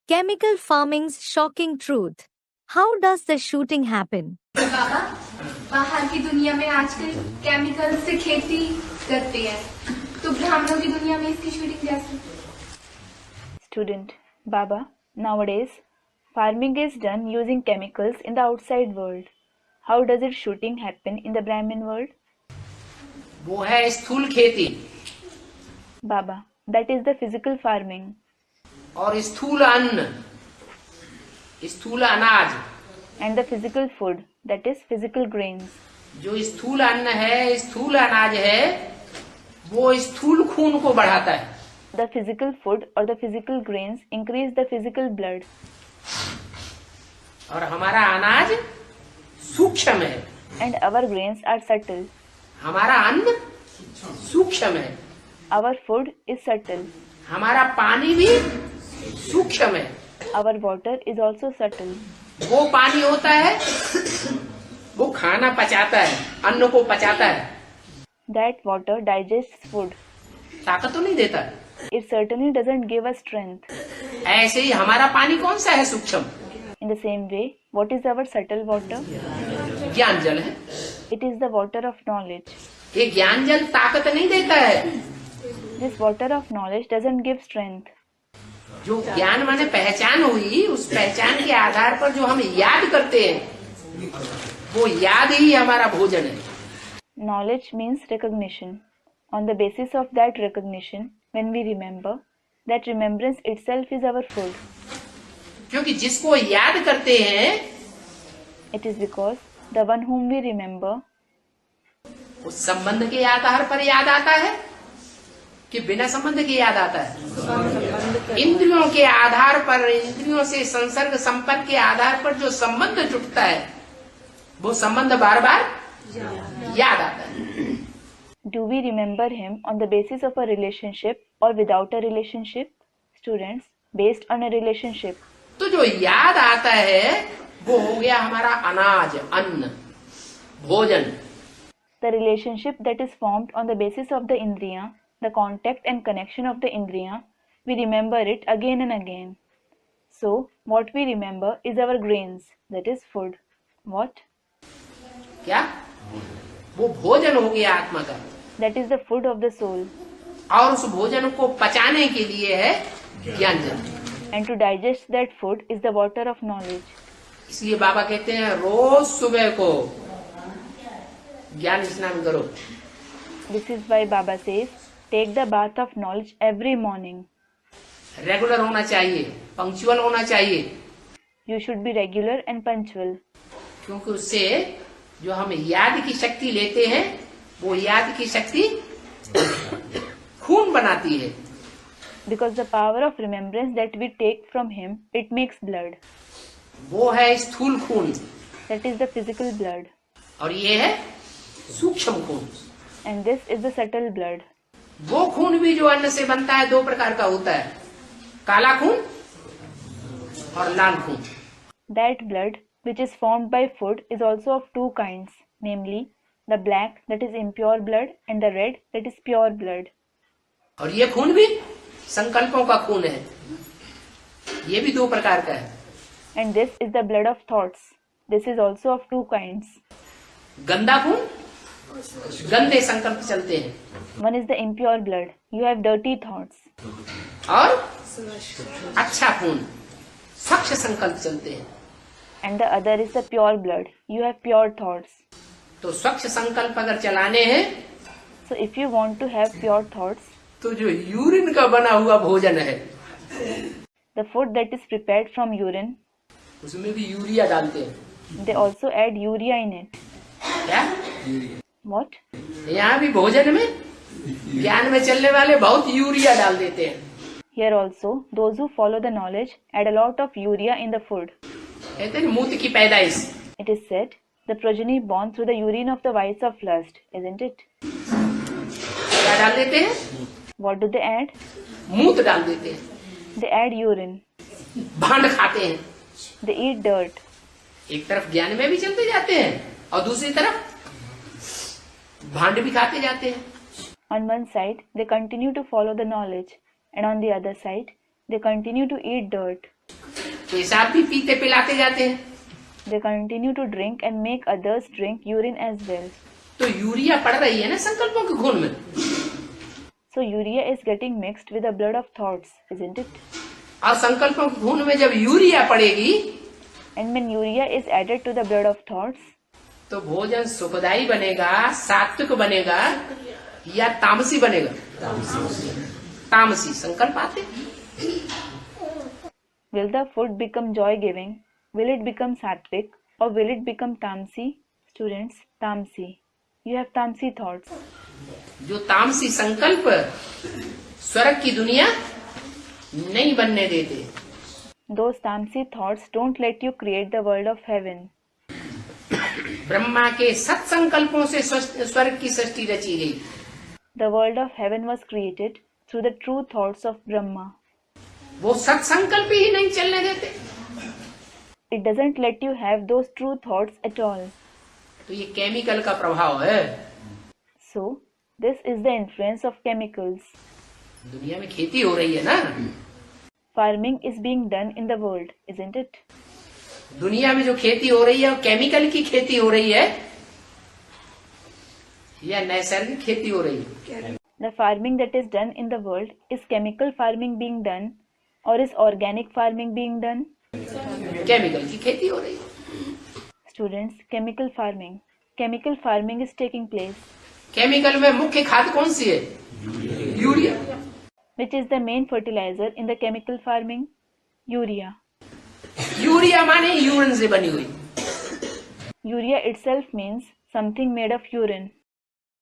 Chemical farming's shocking truth. How does the shooting happen? बाबा, बाहर की दुनिया में आजकल केमिकल से खेती करते हैं, तो ब्राह्मणों की दुनिया में इसकी शूटिंग कैसे? Student: Baba, nowadays farming is done using chemicals in the outside world. How does its shooting happen in the Brahmin world? वो है स्थूल खेती Baba, that is the physical farming. और स्थूल अन्न, स्थूल अनाज। And the physical food, that is physical grains. जो स्थूल अन्न है, स्थूल अनाज है, वो स्थूल खून को बढ़ाता है। The physical food or the physical grains increase the physical blood. और हमारा अनाज सूक्ष्म है। And our grains are subtle. हमारा अन्न सूक्ष्म है। Our food is subtle. हमारा पानी भी सूक्ष्म है। Our water is also subtle. वो पानी होता है, वो खाना पचाता है, अन्न को पचाता है। That water digests food. ताकत तो नहीं देता। It certainly doesn't give us strength. ऐसे ही हमारा पानी कौन सा है सूक्ष्म? In the same way, what is our subtle water? ज्ञान जल है। It is the water of knowledge. ये ज्ञान जल ताकत नहीं देता है। This water of knowledge doesn't give strength. जो ज्ञान माने पहचान हुई, उस पहचान के आधार पर जो हम याद करते हैं, वो याद ही हमारा भोजन है। Knowledge means recognition. On the basis of that recognition, when we remember, that remembrance itself is our food. क्योंकि जिसको याद करते हैं, It is because the one whom we remember, उस संबंध के आधार पर याद आता है कि बिना संबंध के याद आता है। इंद्रियों के आधार पर, इंद्रियों से संसर्ग संपर्क के आधार पर जो संबंध जुटता है, वो संबंध बार बार याद आता है। do we remember him on the basis of a relationship or without a relationship? Students, based on a relationship. तो जो याद आता है, वो हो गया हमारा अनाज, अन्न, भोजन। The relationship that is formed on the basis of the indriya, the contact and connection of the indriya, we remember it again and again. So, what we remember is our grains, that is food. What? क्या? वो भोजन हो गया आत्मा का। That is the food of the soul. और उस भोजन को पचाने के लिए है ज्ञान जल। And to digest that food is the water of knowledge. इसलिए बाबा कहते हैं रोज सुबह को ज्ञान स्नान करो। This is why Baba says, take the bath of knowledge every morning. Regular होना चाहिए, पंक्चुअल होना चाहिए, You should be regular and punctual. क्योंकि उससे जो हम याद की शक्ति लेते हैं, वो याद की शक्ति खून बनाती है। Because the power of remembrance that we take from him, it makes blood. वो है स्थूल खून That is the physical blood. और ये है सूक्ष्म खून। And this is the subtle blood. वो खून भी जो अन्न से बनता है, दो प्रकार का होता है, काला खून और लाल खून। That blood, which is formed by food, is also of two kinds, namely, the black, that is impure blood, and the red, that is pure blood. और ये खून भी संकल्पों का खून है, ये भी दो प्रकार का है। And this is the blood of thoughts. This is also of two kinds. गंदा खून, गंदे संकल्प चलते हैं, One is the impure blood. You have dirty thoughts. और अच्छा खून, स्वच्छ संकल्प चलते हैं। And the other is the pure blood. You have pure thoughts. तो स्वच्छ संकल्प अगर चलाने हैं, So if you want to have pure thoughts, तो जो यूरिन का बना हुआ भोजन है, the food that is prepared from urine, उसमें भी यूरिया डालते हैं। they also add urea in it. क्या? What? यहाँ भी भोजन में ज्ञान में चलने वाले बहुत यूरिया डाल देते हैं। Here also, those who follow the knowledge add a lot of urea in the food. कहते हैं मूत्र की पैदाइश। It is said, the progeny born through the urine of the wives of lust, isn't it? क्या डाल देते हैं? What do they add? मूत्र डाल देते हैं। They add urine. भांड खाते हैं। They eat dirt. एक तरफ ज्ञान में भी चलते जाते हैं और दूसरी तरफ भांड भी खाते जाते हैं। On one side, they continue to follow the knowledge, and on the other side, They continue to eat dirt. पेशाब भी पीते पिलाते जाते हैं। They continue to drink and make others drink urine as well. तो यूरिया पड़ रही है ना संकल्पों के खून में। So urea is getting mixed with the blood of thoughts, isn't it? और संकल्पों के खून में जब यूरिया पड़ेगी And when urea is added to the blood of thoughts, तो भोजन सुखदायी बनेगा, सात्विक बनेगा या तामसी बनेगा? तामसी संकल्प आते। will the food become joy-giving? Will it become sattvic or will it become tamsi? Students, tamsi. You have tamsi thoughts. जो तामसी संकल्प स्वर्ग की दुनिया नहीं बनने देते। Those tamsi thoughts don't let you create the world of heaven. Brahma के सत्संकल्पों से स्वर्ग की सृष्टि रची गई। The world of heaven was created through the true thoughts of Brahma. वो सत्संकल्प ही नहीं चलने देते। It doesn't let you have those true thoughts at all. तो ये केमिकल का प्रभाव है। So, this is the influence of chemicals. दुनिया में खेती हो रही है ना, Farming is being done in the world, isn't it? दुनिया में जो खेती हो रही है वो केमिकल की खेती हो रही है या नैसर्गिक खेती हो रही है? The farming that is done in the world is chemical farming being done or is organic farming being done? Chemical की खेती हो रही है। Students, chemical farming. Chemical farming is taking place, chemical में मुख्य खाद कौन सी है? Urea. which is the main fertilizer in the chemical farming? Urea. Urea माने यूरिन से बनी हुई। Urea itself means something made of urine.